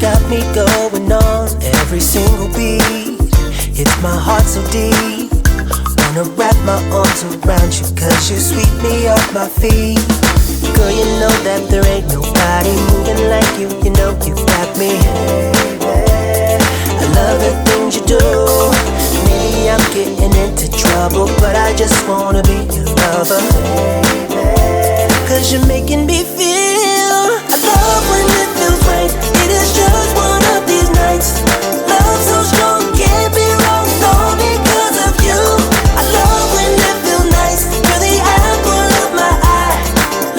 got me going on every single beat. It's my heart so deep. Wanna wrap my arms around you, cause you sweep me off my feet. Girl, you know that there ain't nobody moving like you. You know you got me, baby. I love the things you do. Maybe I'm getting into trouble, but I just wanna be your lover, baby. Cause you're making me feel. I love when it feels right. It is just one of these nights. Love so strong, can't be wrong, all because of you. I love when it feels nice. You're the apple of my eye.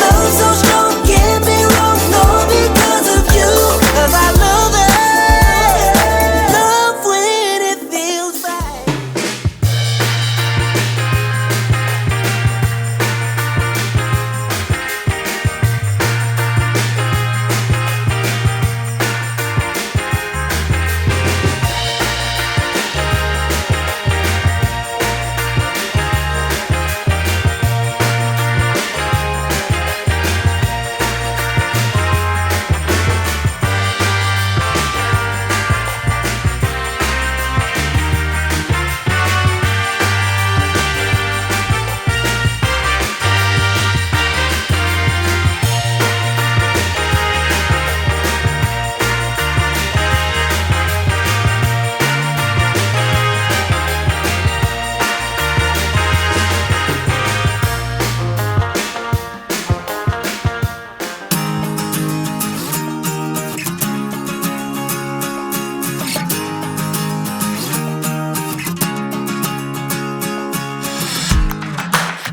Love so strong, can't be wrong, all because of you. Cause I love it. Love when it feels right.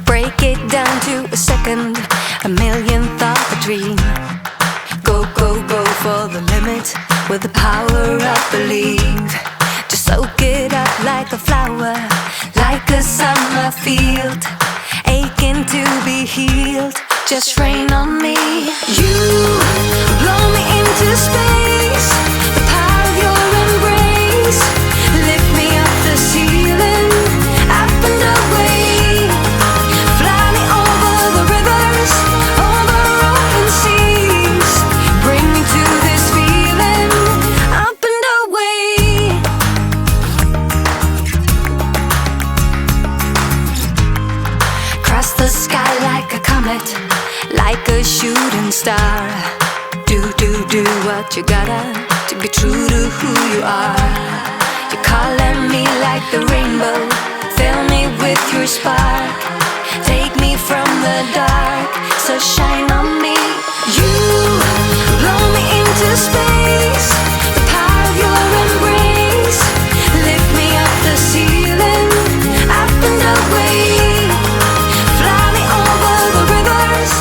Break it down to a second, a millionth of a dream. Go, go, go for the limit with the power of belief. Just soak it up like a flower, like a summer field, aching to be healed. Just rain on me. You blow me into space, the power of your embrace. Lift me up the ceiling, up and away. Fly me over the rivers, over open seas. Bring me to this feeling, up and away. Cross the sky like a comet, like a shooting star. Do what you gotta to be true to who you are. You're calling me like the rainbow, fill me with your spark. Take me from the dark, so shine on me. You blow me into space, the power of your embrace. Lift me up the ceiling, up and away. Fly me over the rivers.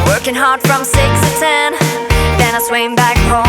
Working hard from 6 to 10, then I swing back home.